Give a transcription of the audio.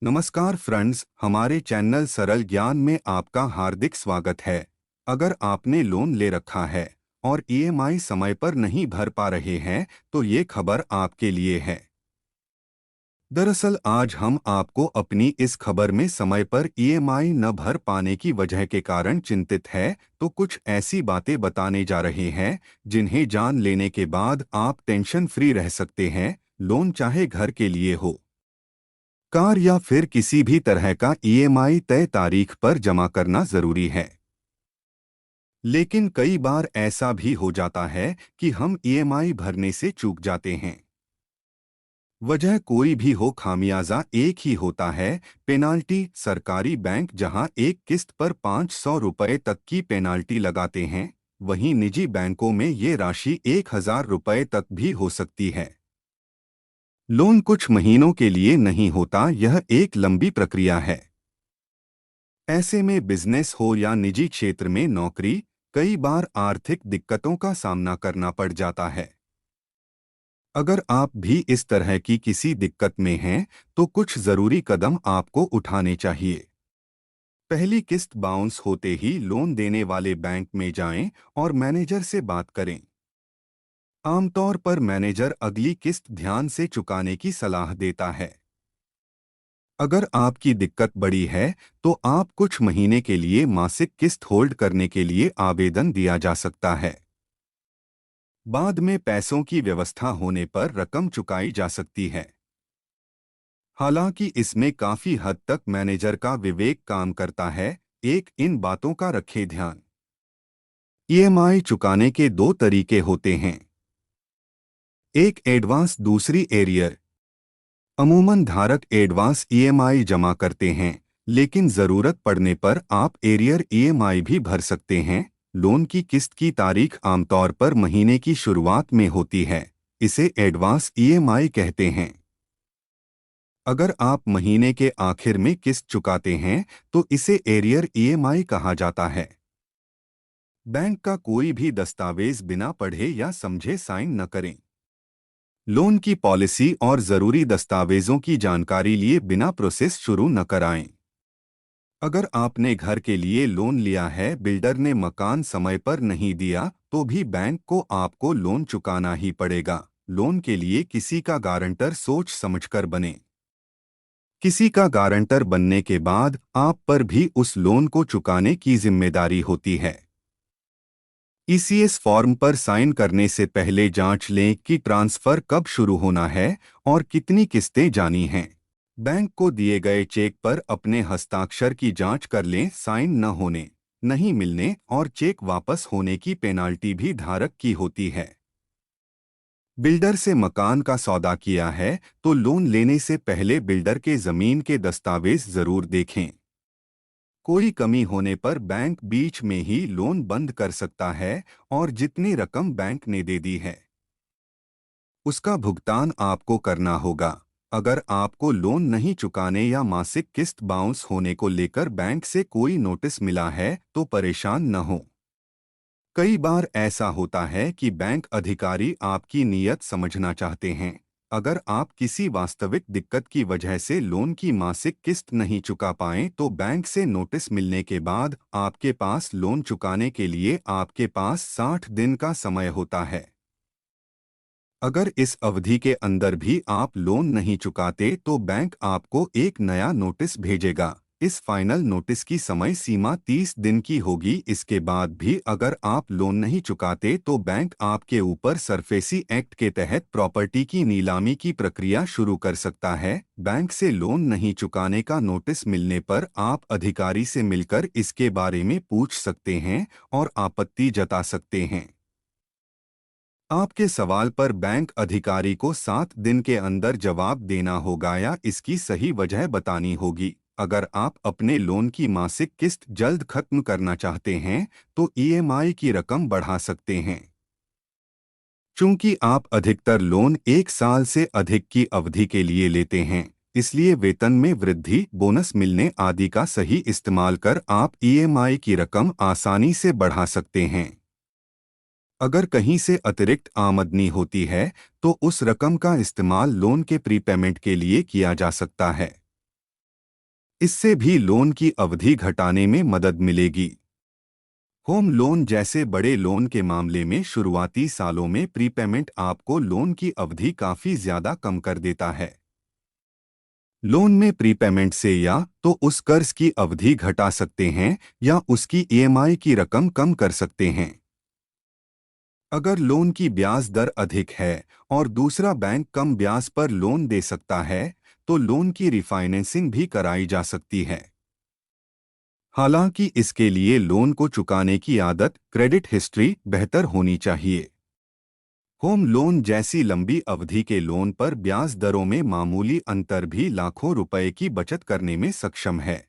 नमस्कार फ्रेंड्स, हमारे चैनल सरल ज्ञान में आपका हार्दिक स्वागत है। अगर आपने लोन ले रखा है और ईएमआई समय पर नहीं भर पा रहे हैं तो ये खबर आपके लिए है। दरअसल आज हम आपको अपनी इस खबर में समय पर ईएमआई न भर पाने की वजह के कारण चिंतित है, तो कुछ ऐसी बातें बताने जा रहे हैं जिन्हें जान लेने के बाद आप टेंशन फ्री रह सकते हैं। लोन चाहे घर के लिए हो, कार या फिर किसी भी तरह का ईएमआई तय तारीख पर जमा करना जरूरी है। लेकिन कई बार ऐसा भी हो जाता है कि हम ईएमआई भरने से चूक जाते हैं। वजह कोई भी हो, खामियाजा एक ही होता है, पेनाल्टी। सरकारी बैंक जहां एक किस्त पर 500 रुपए तक की पेनाल्टी लगाते हैं, वहीं निजी बैंकों में ये राशि 1000 रुपए तक भी हो सकती है। लोन कुछ महीनों के लिए नहीं होता, यह एक लंबी प्रक्रिया है। ऐसे में बिजनेस हो या निजी क्षेत्र में नौकरी, कई बार आर्थिक दिक्कतों का सामना करना पड़ जाता है। अगर आप भी इस तरह की किसी दिक्कत में हैं, तो कुछ जरूरी कदम आपको उठाने चाहिए। पहली किस्त बाउंस होते ही लोन देने वाले बैंक में जाएं और मैनेजर से बात करें। आमतौर पर मैनेजर अगली किस्त ध्यान से चुकाने की सलाह देता है। अगर आपकी दिक्कत बड़ी है, तो आप कुछ महीने के लिए मासिक किस्त होल्ड करने के लिए आवेदन दिया जा सकता है। बाद में पैसों की व्यवस्था होने पर रकम चुकाई जा सकती है। हालांकि इसमें काफी हद तक मैनेजर का विवेक काम करता है। एक, इन बातों का रखें ध्यान। ईएमआई चुकाने के दो तरीके होते हैं, एक एडवांस, दूसरी एरियर। अमूमन धारक एडवांस ईएमआई जमा करते हैं, लेकिन जरूरत पड़ने पर आप एरियर ईएमआई भी भर सकते हैं। लोन की किस्त की तारीख आमतौर पर महीने की शुरुआत में होती है, इसे एडवांस ईएमआई कहते हैं। अगर आप महीने के आखिर में किस्त चुकाते हैं तो इसे एरियर ईएमआई कहा जाता है। बैंक का कोई भी दस्तावेज बिना पढ़े या समझे साइन न करें। लोन की पॉलिसी और जरूरी दस्तावेजों की जानकारी लिए बिना प्रोसेस शुरू न कराएं। अगर आपने घर के लिए लोन लिया है, बिल्डर ने मकान समय पर नहीं दिया, तो भी बैंक को आपको लोन चुकाना ही पड़ेगा। लोन के लिए किसी का गारंटर सोच समझकर बने। किसी का गारंटर बनने के बाद आप पर भी उस लोन को चुकाने की जिम्मेदारी होती है। ईसीएस फॉर्म पर साइन करने से पहले जांच लें कि ट्रांसफर कब शुरू होना है और कितनी किस्तें जानी हैं। बैंक को दिए गए चेक पर अपने हस्ताक्षर की जांच कर लें। साइन न होने, नहीं मिलने और चेक वापस होने की पेनाल्टी भी धारक की होती है। बिल्डर से मकान का सौदा किया है तो लोन लेने से पहले बिल्डर के जमीन के दस्तावेज जरूर देखें। कोई कमी होने पर बैंक बीच में ही लोन बंद कर सकता है और जितनी रकम बैंक ने दे दी है उसका भुगतान आपको करना होगा। अगर आपको लोन नहीं चुकाने या मासिक किस्त बाउंस होने को लेकर बैंक से कोई नोटिस मिला है तो परेशान न हो। कई बार ऐसा होता है कि बैंक अधिकारी आपकी नीयत समझना चाहते हैं। अगर आप किसी वास्तविक दिक्कत की वजह से लोन की मासिक किस्त नहीं चुका पाएं तो बैंक से नोटिस मिलने के बाद आपके पास लोन चुकाने के लिए आपके पास 60 दिन का समय होता है। अगर इस अवधि के अंदर भी आप लोन नहीं चुकाते तो बैंक आपको एक नया नोटिस भेजेगा। इस फाइनल नोटिस की समय सीमा 30 दिन की होगी। इसके बाद भी अगर आप लोन नहीं चुकाते तो बैंक आपके ऊपर सरफेसी एक्ट के तहत प्रॉपर्टी की नीलामी की प्रक्रिया शुरू कर सकता है। बैंक से लोन नहीं चुकाने का नोटिस मिलने पर आप अधिकारी से मिलकर इसके बारे में पूछ सकते हैं और आपत्ति जता सकते हैं। आपके सवाल पर बैंक अधिकारी को 7 दिन के अंदर जवाब देना होगा या इसकी सही वजह बतानी होगी। अगर आप अपने लोन की मासिक किस्त जल्द खत्म करना चाहते हैं तो ईएमआई की रकम बढ़ा सकते हैं। चूंकि आप अधिकतर लोन 1 साल से अधिक की अवधि के लिए लेते हैं, इसलिए वेतन में वृद्धि, बोनस मिलने आदि का सही इस्तेमाल कर आप ईएमआई की रकम आसानी से बढ़ा सकते हैं। अगर कहीं से अतिरिक्त आमदनी होती है तो उस रकम का इस्तेमाल लोन के प्रीपेमेंट के लिए किया जा सकता है। इससे भी लोन की अवधि घटाने में मदद मिलेगी। होम लोन जैसे बड़े लोन के मामले में शुरुआती सालों में प्रीपेमेंट आपको लोन की अवधि काफी ज्यादा कम कर देता है। लोन में प्रीपेमेंट से या तो उस कर्ज की अवधि घटा सकते हैं या उसकी ईएमआई की रकम कम कर सकते हैं। अगर लोन की ब्याज दर अधिक है और दूसरा बैंक कम ब्याज पर लोन दे सकता है, तो लोन की रिफाइनेंसिंग भी कराई जा सकती है। हालांकि इसके लिए लोन को चुकाने की आदत, क्रेडिट हिस्ट्री बेहतर होनी चाहिए। होम लोन जैसी लंबी अवधि के लोन पर ब्याज दरों में मामूली अंतर भी लाखों रुपए की बचत करने में सक्षम है।